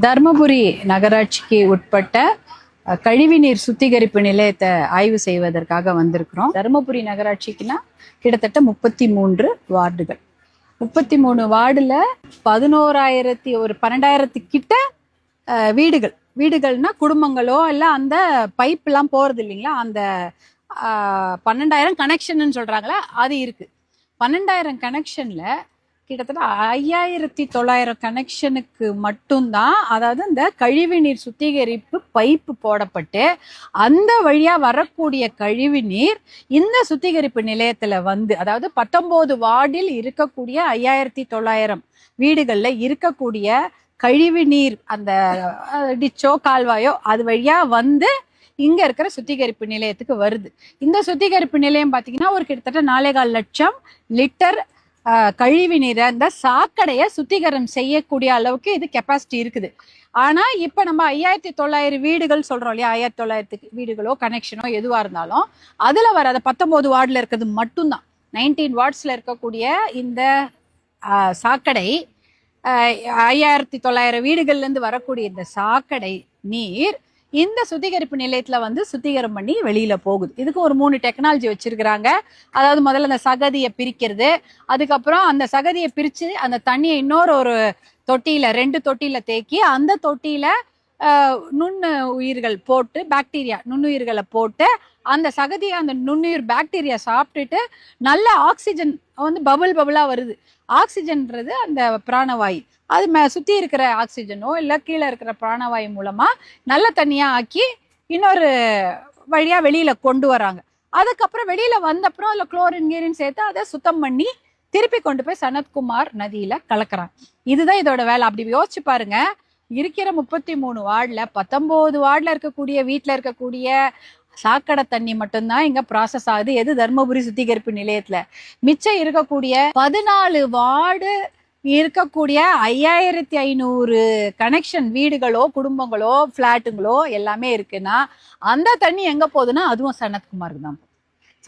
தர்மபுரி நகராட்சிக்கு உட்பட்ட கழிவுநீர் சுத்திகரிப்பு நிலையத்தை ஆய்வு செய்வதற்காக வந்திருக்கிறோம். தர்மபுரி நகராட்சிக்குன்னா கிட்டத்தட்ட 33 வார்டுகள். 33 வார்டுல 12,000 கிட்ட வீடுகள்னா குடும்பங்களோ இல்லை அந்த பைப்லாம் போறது இல்லைங்களா, அந்த 12,000 கனெக்ஷன் சொல்றாங்களா, அது இருக்கு. 12,000 கனெக்ஷன்ல கிட்டத்தட்ட 5,900 கனெக்ஷனுக்கு மட்டும்தான், அதாவது இந்த கழிவுநீர் சுத்திகரிப்பு பைப்பு போடப்பட்டு அந்த வழியா வரக்கூடிய கழிவுநீர் இந்த சுத்திகரிப்பு நிலையத்துல வந்து, அதாவது 19 வார்டில் இருக்கக்கூடிய 5,900 வீடுகள்ல இருக்கக்கூடிய கழிவுநீர் அந்த டிச்சோ கால்வாயோ அது வழியா வந்து இங்க இருக்கிற சுத்திகரிப்பு நிலையத்துக்கு வருது. இந்த சுத்திகரிப்பு நிலையம் பாத்தீங்கன்னா ஒரு கிட்டத்தட்ட 4,4 லட்சம் லிட்டர் கழிவு நீரை அந்த சாக்கடையை சுத்திகரம் செய்யக்கூடிய அளவுக்கு இது கெப்பாசிட்டி இருக்குது. ஆனா இப்ப நம்ம 5,900 வீடுகள் சொல்றோம் இல்லையா, 5,900 வீடுகளோ கனெக்ஷனோ எதுவா இருந்தாலும் அதுல வராத 19 வார்டுல இருக்கிறது மட்டும்தான். 19 வார்ட்ஸ்ல இருக்கக்கூடிய இந்த சாக்கடை 5,900 வீடுகள்ல இருந்து வரக்கூடிய இந்த சாக்கடை நீர் இந்த சுத்திகரிப்பு நிலையத்துல வந்து சுத்திகரம் பண்ணி வெளியில போகுது. இதுக்கு ஒரு 3 டெக்னாலஜி வச்சிருக்கிறாங்க. அதாவது முதல்ல அந்த சகதியை பிரிக்கிறது, அதுக்கப்புறம் அந்த சகதியை பிரிச்சு அந்த தண்ணியை இன்னொரு ஒரு தொட்டியில 2 தொட்டியில தேக்கி அந்த தொட்டியில நுண்ணு உயிர்கள் போட்டு, பாக்டீரியா நுண்ணுயிர்களை போட்டு அந்த சகதியை அந்த நுண்ணுயிர் பாக்டீரியா சாப்பிட்டுட்டு நல்ல ஆக்சிஜன் வந்து பபுளா வருது. ஆக்சிஜன்ன்றது அந்த பிராணவாயு, அது சுத்தி இருக்கிற ஆக்சிஜனோ இல்லை கீழே இருக்கிற பிராணவாயு மூலமா நல்ல தண்ணியா ஆக்கி இன்னொரு வழியா வெளியில கொண்டு வராங்க. அதுக்கப்புறம் வெளியில வந்தப்புறம் அதில் குளோரின் கீரின் சேர்த்து அதை சுத்தம் பண்ணி திருப்பி கொண்டு போய் சனத்குமார் நதியில கலக்குறாங்க. இதுதான் இதோட வேலை. அப்படி யோசிச்சு பாருங்க, இருக்கிற 33 வார்டுல 19 வார்டுல இருக்கக்கூடிய வீட்டுல இருக்கக்கூடிய சாக்கடை தண்ணி மட்டும்தான் இங்க ப்ராசஸ் ஆகுது. எது? தர்மபுரி சுத்திகரிப்பு நிலையத்துல. மிச்சம் இருக்கக்கூடிய 14 வார்டு இருக்கக்கூடிய 5,500 கனெக்ஷன் வீடுகளோ குடும்பங்களோ பிளாட்டுங்களோ எல்லாமே இருக்குன்னா அந்த தண்ணி எங்க போகுதுன்னா அதுவும் சனத்குமாருக்கு தான்.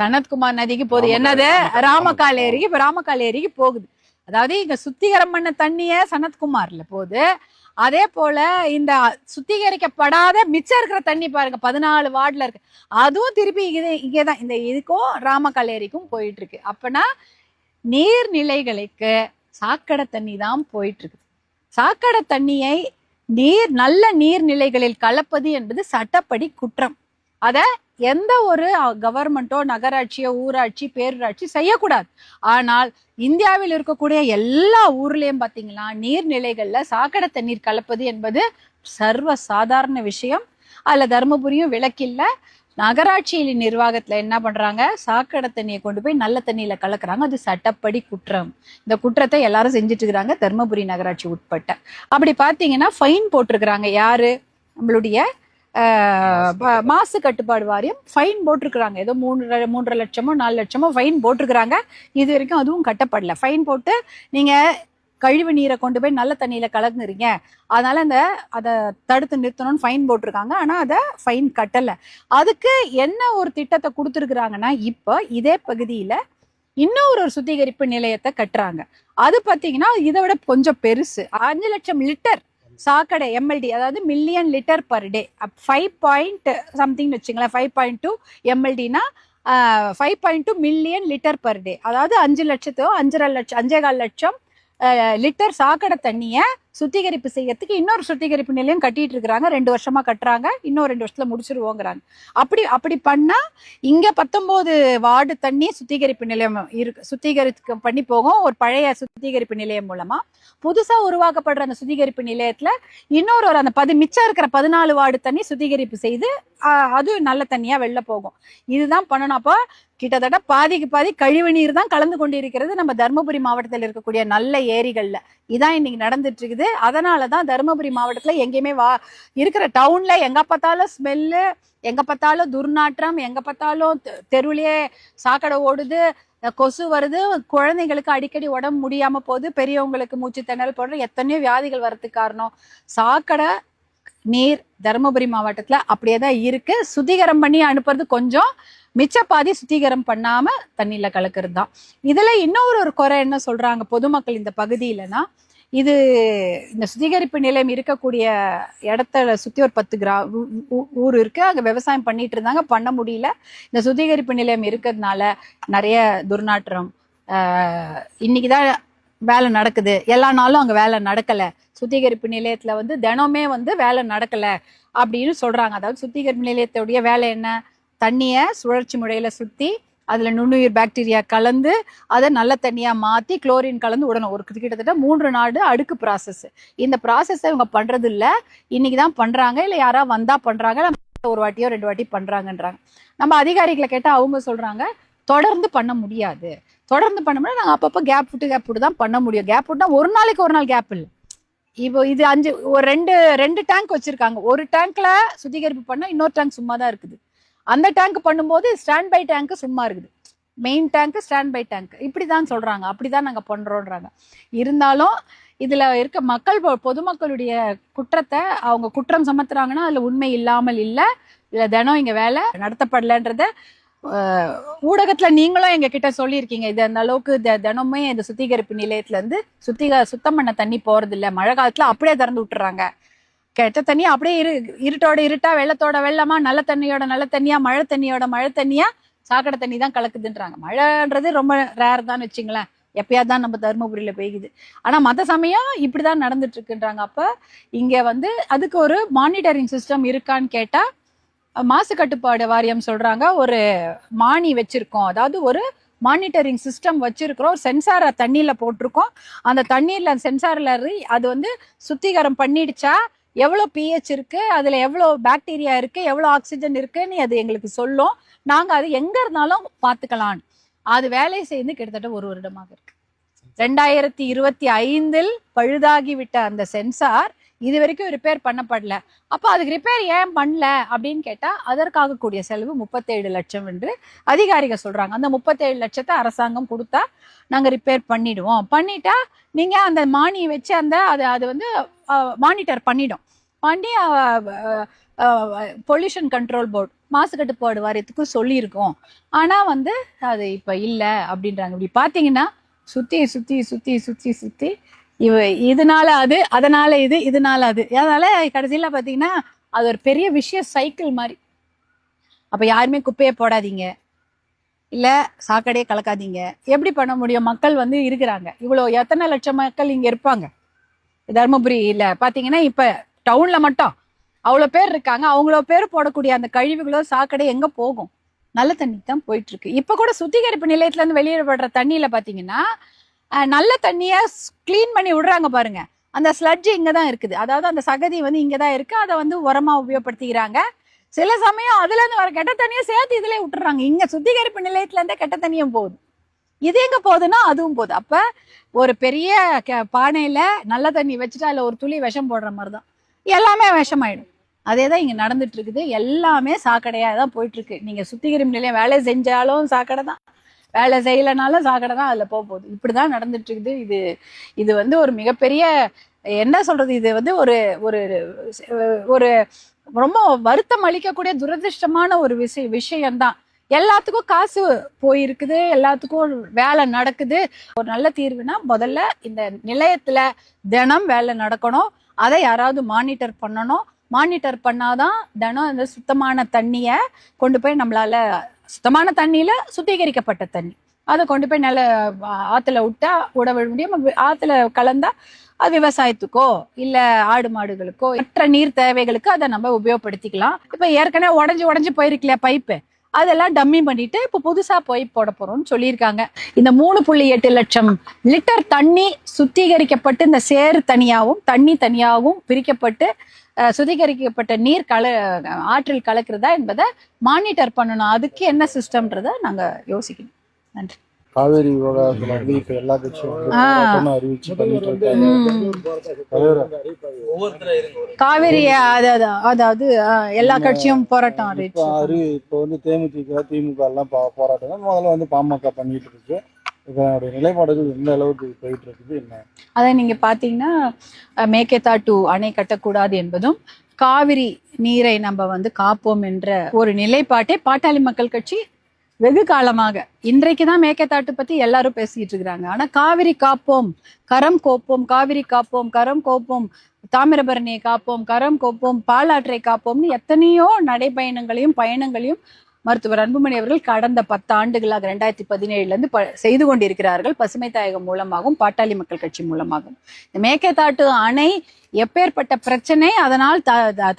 சனத்குமார் நதிக்கு போகுது. என்னது? ராமக்கால் ஏரிக்கு. இப்ப ராமக்கால் ஏரிக்கு போகுது. அதாவது இங்க சுத்திகரம் பண்ண தண்ணிய சனத்குமார்ல போகுது. அதே போல இந்த சுத்திகரிக்கப்படாத மிச்சம் இருக்கிற தண்ணி பாருங்க 14 வார்டுல இருக்கு, அதுவும் திருப்பி இங்கேதான் இந்த இதுக்கும் ராமக்கால் ஏரிக்கும் போயிட்டு இருக்கு. அப்பனா நீர்நிலைகளுக்கு சாக்கடை தண்ணி தான் போயிட்டு இருக்கு. சாக்கடை தண்ணியை நல்ல நீர்நிலைகளில் கலப்பது என்பது சட்டப்படி குற்றம். அத எந்த ஒரு கவர்மெண்டோ நகராட்சியோ ஊராட்சி பேரூராட்சி செய்யக்கூடாது. ஆனால் இந்தியாவில் இருக்கக்கூடிய எல்லா ஊர்லயும் பாத்தீங்கன்னா நீர்நிலைகள்ல சாக்கடை தண்ணீர் கலப்பது என்பது சர்வ சாதாரண விஷயம். அதுல தர்மபுரியும் விலக்கில்ல. நகராட்சியின் நிர்வாகத்துல என்ன பண்றாங்க, சாக்கடை தண்ணியை கொண்டு போய் நல்ல தண்ணியில கலக்குறாங்க. அது சட்டப்படி குற்றம். இந்த குற்றத்தை எல்லாரும் செஞ்சுட்டு இருக்கிறாங்க தர்மபுரி நகராட்சி உட்பட்ட. அப்படி பாத்தீங்கன்னா ஃபைன் போட்டிருக்கிறாங்க. யாரு? நம்மளுடைய மாசு கட்டுப்பாடு வாரியம் ஃபைன் போட்டிருக்கிறாங்க. ஏதோ 3.5 லட்சமோ 4 லட்சமோ ஃபைன் போட்டிருக்கிறாங்க. இது வரைக்கும் அதுவும் கட்டப்படல. ஃபைன் போட்டு நீங்க கழிவு நீரை கொண்டு போய் நல்ல தண்ணியில கலக்குறீங்க, அதனால அதை தடுத்து நிறுத்தணும்னு ஃபைன் போட்டிருக்காங்க. ஆனா அதை ஃபைன் கட்டல. அதுக்கு என்ன ஒரு திட்டத்தை கொடுத்துருக்குறாங்கன்னா, இப்போ இதே பகுதியில இன்னொரு சுத்திகரிப்பு நிலையத்தை கட்டுறாங்க. அது பாத்தீங்கன்னா இதை விட கொஞ்சம் பெருசு. 5 லட்சம் லிட்டர் சாக்கடை எம்எல்டி, அதாவது million litre per day. 5 something வச்சுங்களேன், 5.2 எம்எல்டினா 5.2 மில்லியன் லிட்டர் பர் டே. அதாவது 5 லட்சத்தோ 5.5 லட்சம் லிட்டர் சாக்கடை தண்ணிய சுத்திகரிப்பு செய்யறதுக்கு இன்னொரு சுத்திகரிப்பு நிலையம் கட்டிட்டு இருக்கிறாங்க. 2 வருஷமா கட்டுறாங்க. இன்னும் 2 வருஷத்துல முடிச்சிருவோங்கிறாங்க. அப்படி பண்ணா இங்க 19 வார்டு தண்ணி சுத்திகரிப்பு நிலையம் இருக்கு, சுத்திகரிப்பு பண்ணி போகும். ஒரு பழைய சுத்திகரிப்பு நிலையம் மூலமா புதுசா உருவாக்கப்படுற அந்த சுத்திகரிப்பு நிலையத்துல இன்னொரு அந்த மிச்சம் இருக்கிற 14 வார்டு தண்ணி சுத்திகரிப்பு செய்து அது நல்ல தண்ணியா வெளில போகும். இதுதான் பண்ணணும். அப்போ கிட்டத்தட்ட பாதிக்கு பாதி கழிவு நீர் தான் கலந்து கொண்டு இருக்கிறது நம்ம தர்மபுரி மாவட்டத்தில் இருக்கக்கூடிய நல்ல ஏரிகள்ல. இதான் இன்னைக்கு நடந்துட்டு இருக்குது. அதனாலதான் தருமபுரி மாவட்டத்துல எங்கேயுமே இருக்கிற டவுன்ல எங்க பார்த்தாலும் ஸ்மெல்லு, எங்க பார்த்தாலும் துர்நாற்றம், எங்க பார்த்தாலும் தெருவிலேயே சாக்கடை ஓடுது, கொசு வருது, குழந்தைங்களுக்கு அடிக்கடி உடம்பு முடியாம போகுது, பெரியவங்களுக்கு மூச்சு திணறல் போடுற எத்தனையோ வியாதிகள் வர்றதுக்கு காரணம் சாக்கடை நீர் தருமபுரி மாவட்டத்துல அப்படியேதான் இருக்கு. சுத்திகரம் பண்ணி அனுப்புறது கொஞ்சம், மிச்ச பாதி சுத்திகரம் பண்ணாம தண்ணியில கலக்கிறது தான். இதுல இன்னொரு குறை என்ன சொல்றாங்க பொதுமக்கள் இந்த பகுதியிலனா, இது இந்த சுத்திகரிப்பு நிலையம் இருக்கக்கூடிய இடத்துல சுற்றி ஒரு 10 ஊர் இருக்கு. அங்கே விவசாயம் பண்ணிட்டு இருந்தாங்க, பண்ண முடியல. இந்த சுத்திகரிப்பு நிலையம் இருக்கிறதுனால நிறைய துர்நாற்றம். இன்னைக்குதான் வேலை நடக்குது, எல்லா நாளும் அங்கே வேலை நடக்கலை. சுத்திகரிப்பு நிலையத்துல வந்து தினமே வந்து வேலை நடக்கலை அப்படின்னு சொல்றாங்க. அதாவது சுத்திகரிப்பு நிலையத்துடைய வேலை என்ன? தண்ணியை சுழற்சி முறையில சுத்தி அதுல நுண்ணுயிர் பாக்டீரியா கலந்து அதை நல்ல தண்ணியா மாத்தி குளோரின் கலந்து விடணும். ஒரு கிட்டத்தட்ட 3 நாடு அடுக்கு ப்ராசஸ். இந்த ப்ராசஸ் இவங்க பண்றது இல்ல, இன்னைக்குதான் பண்றாங்க, இல்ல யாரா வந்தா பண்றாங்க, ஒரு வாட்டியோ 2 வாட்டி பண்றாங்கன்றாங்க. நம்ம அதிகாரிகளை கேட்டா அவங்க சொல்றாங்க தொடர்ந்து பண்ண முடியாது. தொடர்ந்து பண்ண முடியாது, நாங்க அப்பப்போ கேப் விட்டு தான் பண்ண முடியும். கேப் விட்டா ஒரு நாளைக்கு ஒரு நாள் கேப் இல்லை. இப்போ இது 5 ஒரு 2 டேங்க் வச்சிருக்காங்க. ஒரு டேங்க்ல சுத்திகரிப்பு பண்ணா இன்னொரு டேங்க் சும்மா தான் இருக்குது. அந்த டேங்க் பண்ணும்போது ஸ்டாண்ட் பை டேங்க் சும்மா இருக்குது. Main tank standby tank இப்படிதான் சொல்றாங்க. அப்படிதான் நாங்க பண்றோம்ன்றாங்க. இருந்தாலும் இதுல இருக்க மக்கள், பொதுமக்களுடைய குற்றத்தை அவங்க குற்றம் சுமத்துறாங்கன்னா அதுல உண்மை இல்லாமல் இல்லை. இதுல தினம் இங்க வேலை நடத்தப்படலன்றத ஊடகத்துல நீங்களும் எங்க கிட்ட சொல்லியிருக்கீங்க. இது அந்த அளவுக்கு தினமே இந்த சுத்திகரிப்பு நிலையத்துல இருந்து சுத்தம் பண்ண தண்ணி போறது இல்லை. மழை காலத்துல அப்படியே திறந்து விட்டுறாங்க. கெட்ட தண்ணி அப்படியே இருட்டோட இருட்டா, வெள்ளத்தோட வெள்ளமா, நல்ல தண்ணியோட நல்ல தண்ணியா, மழை தண்ணியோட மழை தண்ணியா, சாக்கடை தண்ணி தான் கலக்குதுன்றாங்க. மழைன்றது ரொம்ப ரேர் தான் வச்சுங்களேன், எப்பயாவது தான் நம்ம தருமபுரியில பெய்யுது. ஆனா மற்ற சமயம் இப்படிதான் நடந்துட்டு இருக்குன்றாங்க. அப்ப இங்க வந்து அதுக்கு ஒரு மானிட்டரிங் சிஸ்டம் இருக்கான்னு கேட்டா மாசு கட்டுப்பாடு வாரியம் சொல்றாங்க ஒரு மானி வச்சிருக்கோம், அதாவது ஒரு மானிட்டரிங் சிஸ்டம் வச்சிருக்கிறோம், ஒரு சென்சாரை தண்ணியில போட்டிருக்கோம். அந்த தண்ணீர்ல சென்சார்ல அது வந்து சுத்திகரம் பண்ணிடுச்சா, எவ்வளவு பிஹெச் இருக்கு, அதுல எவ்வளவு பாக்டீரியா இருக்கு, எவ்வளவு ஆக்சிஜன் இருக்குன்னு அது எங்களுக்கு சொல்லும். நாங்க அது எங்க இருந்தாலும் பாத்துக்கலாம். அது வேலை செய்து கிட்டத்தட்ட 1 வருடமாக இருக்கு. 2025 பழுதாகிவிட்ட அந்த சென்சார் இது வரைக்கும் ரிப்பேர் பண்ணப்படல. அப்ப அதுக்கு ரிப்பேர் ஏன் பண்ணல அப்படின்னு கேட்டா அதற்காக கூடிய செலவு 37 லட்சம் என்று அதிகாரிகள் சொல்றாங்க. அந்த 37 லட்சத்தை அரசாங்கம் கொடுத்தா நாங்க ரிப்பேர் பண்ணிடுவோம். பண்ணிட்டா நீங்க அந்த மானி வச்சு அது வந்து மானிட்டர் பண்ணிடும். பண்ணி பொல்யூஷன் கண்ட்ரோல் போர்டு, மாசு கட்டுப்பாடு வாரியத்துக்கும் சொல்லியிருக்கோம். ஆனா வந்து அது இப்ப இல்லை அப்படின்றாங்க. இப்படி பாத்தீங்கன்னா சுத்தி சுத்தி சுத்தி சுத்தி சுத்தி இதனால அது, அதனால இது, இதனால அது, அதனால கடைசியில பாத்தீங்கன்னா அது ஒரு பெரிய விஷய சைக்கிள் மாதிரி. அப்ப யாருமே குப்பையை போடாதீங்க, இல்ல சாக்கடையே கலக்காதீங்க. எப்படி பண்ண முடியும்? மக்கள் வந்து இருக்கிறாங்க, இவ்வளவு எத்தனை லட்சம் மக்கள் இங்க இருப்பாங்க தருமபுரி இல்ல பாத்தீங்கன்னா. இப்ப டவுன்ல மட்டும் அவ்வளவு பேர் இருக்காங்க. அவ்வளவு பேர் போடக்கூடிய அந்த கழிவுகளோ சாக்கடை எங்க போகும்? நல்ல தண்ணி தான் போயிட்டு இருக்கு. இப்ப கூட சுத்திகரிப்பு நிலையத்துல இருந்து வெளியேறப்படுற தண்ணியில பாத்தீங்கன்னா நல்ல தண்ணிய கிளீன் பண்ணி விடுறாங்க பாருங்க. அந்த ஸ்லட்ஜ் இங்கதான் இருக்குது, அதாவது அந்த சகதி வந்து இங்கதான் இருக்கு. அதை வந்து உரமா உபயோகப்படுத்திக்கிறாங்க. சில சமயம் அதுல இருந்து வர கெட்ட தண்ணியை சேர்த்து இதுல விட்டுறாங்க. இங்க சுத்திகரிப்பு நிலையத்துல இருந்தே கெட்ட தண்ணியும் போகுது. இது எங்க போகுதுன்னா அதுவும் போகுது. அப்ப ஒரு பெரிய பானையில நல்ல தண்ணி வச்சுட்டு அதுல ஒரு துளி விஷம் போடுற மாதிரிதான் எல்லாமே விஷமாயிடும். அதேதான் இங்க நடந்துட்டு இருக்குது. எல்லாமே சாக்கடையா தான் போயிட்டு இருக்கு. நீங்க சுத்திகரிப்பு நிலையம் வேலை செஞ்சாலும் சாக்கடை தான், வேலை செய்யலைனாலும் சாக்கடை தான் அதுல போகுது. இப்படிதான் நடந்துட்டு இருக்குது. இது வந்து ஒரு மிகப்பெரிய, என்ன சொல்றது, இது வந்து ஒரு ஒரு ஒரு ரொம்ப வருத்தம் அளிக்கக்கூடிய துரதிருஷ்டமான ஒரு விஷயம்தான். எல்லாத்துக்கும் காசு போயிருக்குது, எல்லாத்துக்கும் வேலை நடக்குது. ஒரு நல்ல தீர்வுனா முதல்ல இந்த நிலையத்துல தினம் வேலை நடக்கணும். அதை யாராவது மானிட்டர் பண்ணணும். மானிட்டர் பண்ணாதான் தினம் இந்த சுத்தமான தண்ணிய கொண்டு போய் நம்மளால, சுத்தமான தண்ணியில சுத்திகரிக்கப்பட்ட தண்ணி அதை கொண்டு போய் நல்ல ஆத்துல விட முடியும். ஆத்துல கலந்தா அது விவசாயத்துக்கோ இல்ல ஆடு மாடுகளுக்கோ மற்ற நீர் தேவைகளுக்கு அதை நம்ம உபயோகப்படுத்திக்கலாம். இப்ப ஏற்கனவே உடஞ்சு போயிருக்கலையா பைப்பு, அதெல்லாம் டம்மி பண்ணிட்டு இப்ப புதுசா பைப் போட போறோம்னு சொல்லியிருக்காங்க. இந்த 3.8 லட்சம் லிட்டர் தண்ணி சுத்திகரிக்கப்பட்டு இந்த சேறு தனியாகவும் தண்ணி தனியாகவும் பிரிக்கப்பட்டு சுத்திகரிக்கப்பட்ட நீர் ஆற்றில் கலக்கிறதா என்பதை மானிட்டர் பண்ணணும். அதுக்கு என்ன சிஸ்டம்ன்றத நாங்க யோசிக்கணும். நன்றி. காவேரி விவகாரத்துல வந்து இப்ப எல்லா கட்சியும் அறிவிச்சு பண்ணிட்டு காவேரி, அதாவது எல்லா கட்சியும் போராட்டம் இப்ப வந்து தேமுதிக திமுக எல்லாம் போராட்டம் முதல்ல வந்து பாமக பண்ணிட்டு இருக்கு. இதனுடைய நிலைப்பாடுகள் எந்த அளவுக்கு போயிட்டு இருக்குது என்ன? அதை நீங்க பாத்தீங்கன்னா மேகேதாட்டு அணை கட்டக்கூடாது என்பதும் காவிரி நீரை நம்ம வந்து காப்போம் என்ற ஒரு நிலைப்பாட்டை பாட்டாளி மக்கள் கட்சி வெகு காலமாக. இன்றைக்கு தான் மேகதாட்டு பத்தி எல்லாரும் பேசிட்டு இருக்கிறாங்க. ஆனா காவிரி காப்போம், கரம் கோப்போம், காவிரி காப்போம், கரம் கோப்போம், தாமிரபரணியை காப்போம், கரம் கோப்போம், பாலாற்றை காப்போம்னு எத்தனையோ நடைபயணங்களையும் பயணங்களையும் மருத்துவர் அன்புமணி அவர்கள் கடந்த 10 ஆண்டுகளாக 2017 இருந்து செய்து கொண்டிருக்கிறார்கள். பசுமை தாயகம் மூலமாகவும் பாட்டாளி மக்கள் கட்சி மூலமாகவும். இந்த மேகதாட்டு அணை எப்பேற்பட்ட பிரச்சனை, அதனால்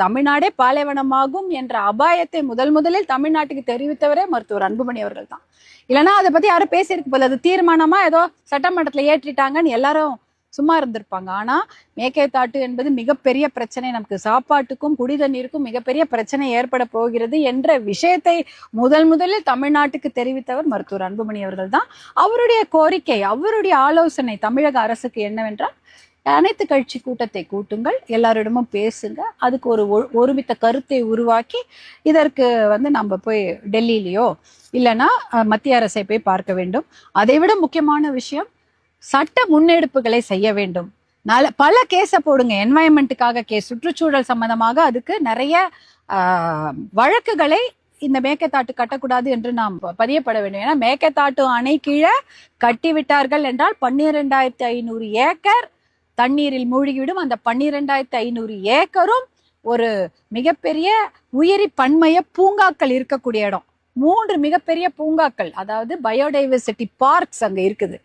தமிழ்நாடே பாலைவனமாகும் என்ற அபாயத்தை முதலில் தமிழ்நாட்டுக்கு தெரிவித்தவரே மருத்துவர் அன்புமணி அவர்கள் தான். இல்லைன்னா அதை பத்தி யாரும் பேசியிருக்கு போல, அது தீர்மானமா ஏதோ சட்டமன்றத்துல ஏற்றிட்டாங்கன்னு எல்லாரும் சும்மா இருந்திருப்பாங்க. ஆனா மேகதாட்டு என்பது மிகப்பெரிய பிரச்சனை, நமக்கு சாப்பாட்டுக்கும் குடி தண்ணீருக்கும் மிகப்பெரிய பிரச்சனை ஏற்பட போகிறது என்ற விஷயத்தை முதலில் தமிழ்நாட்டுக்கு தெரிவித்தவர் மருத்துவர் அன்புமணி அவர்கள் தான். அவருடைய கோரிக்கை, அவருடைய ஆலோசனை தமிழக அரசுக்கு என்னவென்றால், அனைத்து கட்சி கூட்டத்தை கூட்டுங்கள், எல்லாரிடமும் பேசுங்க, அதுக்கு ஒரு ஒருமித்த கருத்தை உருவாக்கி இதற்கு நம்ம போய் டெல்லியிலையோ இல்லைன்னா மத்திய அரசை போய் பார்க்க வேண்டும். அதை விட முக்கியமான விஷயம், சட்ட முன்னெடுப்புகளை செய்ய வேண்டும். பல கேஸை போடுங்க, என்வாயன்மெண்ட்டுக்காக கேஸ், சுற்றுச்சூழல் சம்பந்தமாக அதுக்கு நிறைய வழக்குகளை இந்த மேகதாட்டு கட்டக்கூடாது என்று நாம் பதியப்பட வேண்டும். ஏன்னா மேகதாட்டு அணை கீழே கட்டி விட்டார்கள் என்றால் 12,500 ஏக்கர் தண்ணீரில் மூழ்கிவிடும். அந்த 12,500 ஏக்கரும் ஒரு மிகப்பெரிய உயிரி பன்மைய பூங்காக்கள் இருக்கக்கூடிய இடம். 3 மிகப்பெரிய பூங்காக்கள், அதாவது பயோடைவர்சிட்டி பார்க்ஸ் அங்க இருக்குது.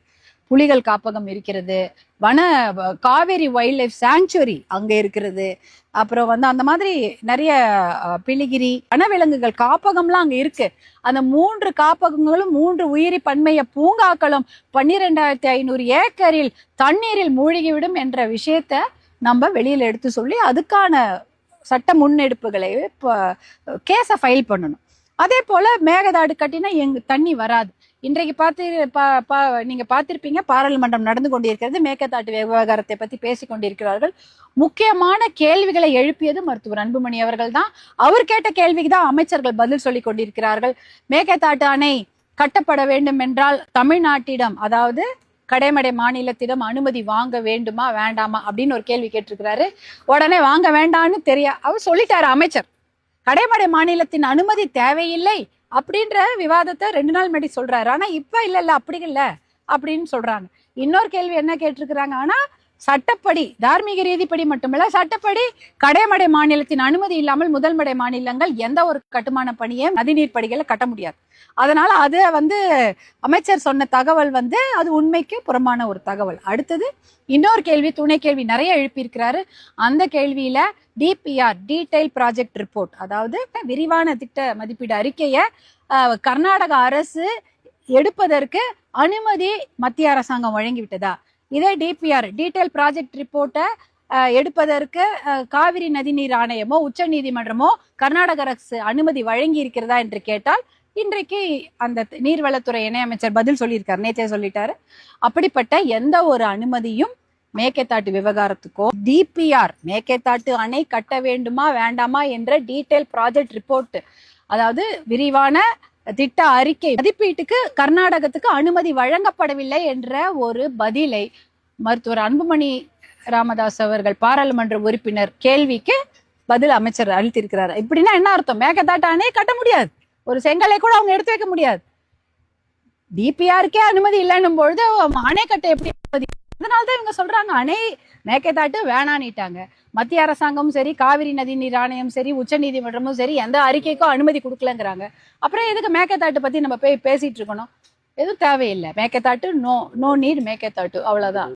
புலிகள் காப்பகம் இருக்கிறது, காவேரி வைல்ட் லைஃப் சாங்சுவரி அங்க இருக்கிறது, அப்புறம் அந்த மாதிரி நிறைய பிலிகிரி வனவிலங்குகள் காப்பகம்லாம் அங்க இருக்கு. அந்த 3 காப்பகங்களும் 3 உயிரி பன்மைய பூங்காக்களும் 12,500 ஏக்கரில் தண்ணீரில் மூழ்கிவிடும் என்ற விஷயத்த நம்ம வெளியில எடுத்து சொல்லி அதுக்கான சட்ட முன்னெடுப்புகளை கேஸை ஃபைல் பண்ணணும். அதே போல மேகதாடு கட்டினா தண்ணி வராது. இன்றைக்கு நீங்க பார்த்திருப்பீங்க, பாராளுமன்றம் நடந்து கொண்டிருக்கிறது, மேகதாட்டு விவகாரத்தை பத்தி பேசி கொண்டிருக்கிறார்கள். முக்கியமான கேள்விகளை எழுப்பியது மருத்துவர் அன்புமணி அவர்கள் தான். அவர் கேட்ட கேள்விக்கு தான் அமைச்சர்கள் பதில் சொல்லி கொண்டிருக்கிறார்கள். மேகதாட்டு அணை கட்டப்பட வேண்டும் என்றால் தமிழ்நாட்டிடம், அதாவது கடைமடை மாநிலத்திடம் அனுமதி வாங்க வேண்டுமா வேண்டாமா அப்படின்னு ஒரு கேள்வி கேட்டிருக்கிறாரு. உடனே வாங்க வேண்டான்னு அவர் சொல்லிட்டாரு அமைச்சர். கடைமடை மாநிலத்தின் அனுமதி தேவையில்லை அப்படின்ற விவாதத்தை 2 நாள் முன்னாடி சொல்றாரு. ஆனா இப்ப இல்ல அப்படி இல்ல அப்படின்னு சொல்றாங்க. இன்னொரு கேள்வி என்ன கேட்டிருக்கிறாங்க, ஆனா சட்டப்படி, தார்மீக ரீதிப்படி மட்டுமல்ல, சட்டப்படி கடைமடை மாநிலத்தின் அனுமதி இல்லாமல் முதல்மடை மாநிலங்கள் எந்த ஒரு கட்டுமான பணியை நதிநீர் படிகளை கட்ட முடியாது. அதனால அது அமைச்சர் சொன்ன தகவல் அது உண்மைக்கு புறமான ஒரு தகவல். அடுத்தது இன்னொரு கேள்வி, துணை கேள்வி நிறைய எழுப்பியிருக்கிறாரு. அந்த கேள்வியில டிபிஆர், டீடைல் ப்ராஜெக்ட் ரிப்போர்ட், அதாவது விரிவான திட்ட மதிப்பீடு அறிக்கையை கர்நாடக அரசு எடுப்பதற்கு அனுமதி மத்திய அரசாங்கம் வழங்கிவிட்டதா? இதே டிபிஆர், டீடைல் ப்ராஜெக்ட் ரிப்போர்ட்டை எடுப்பதற்கு காவிரி நதிநீர் ஆணையமோ உச்ச நீதிமன்றமோ கர்நாடக அரசு அனுமதி வழங்கி இருக்கிறதா என்று கேட்டால், இன்றைக்கு அந்த நீர்வளத்துறை இணையமைச்சர் பதில் சொல்லியிருக்காரு, நேற்றே சொல்லிட்டாரு. அப்படிப்பட்ட எந்த ஒரு அனுமதியும் மேகதாட்டு விவகாரத்துக்கோ டிபிஆர், மேகதாட்டு அணை கட்ட வேண்டுமா வேண்டாமா என்ற டீடைல் ப்ராஜெக்ட் ரிப்போர்ட், அதாவது விரிவான திட்ட அறிக்கை மதிப்பீட்டுக்கு கர்நாடகத்துக்கு அனுமதி வழங்கப்படவில்லை என்ற ஒரு பதிலை மருத்துவர் அன்புமணி ராமதாஸ் அவர்கள், பாராளுமன்ற உறுப்பினர் கேள்விக்கு பதில் அமைச்சர் அளித்திருக்கிறார். இப்படின்னா என்ன அர்த்தம்? மேகதாட்டு அணை கட்ட முடியாது, ஒரு செங்கலை கூட அவங்க எடுத்து வைக்க முடியாது. டிபிஆருக்கே அனுமதி இல்லைன்னும் பொழுது அணை கட்ட எப்படி அனுமதி? அதனால்தான் இவங்க சொல்றாங்க அணை மேகதாட்டு வேணான்னுட்டாங்க. மத்திய அரசாங்கமும் சரி, காவிரி நதி நீர் ஆணையம் சரி, உச்ச நீதிமன்றமும் சரி எந்த அறிக்கைக்கும் அனுமதி கொடுக்கலங்கிறாங்க. அப்புறம் எதுக்கு மேகதாட்டு பத்தி நம்ம பேசிட்டு இருக்கணும்? எதுவும் தேவையில்லை. மேகதாட்டு நோ நீட் மேகதாட்டு, அவ்வளவுதான்.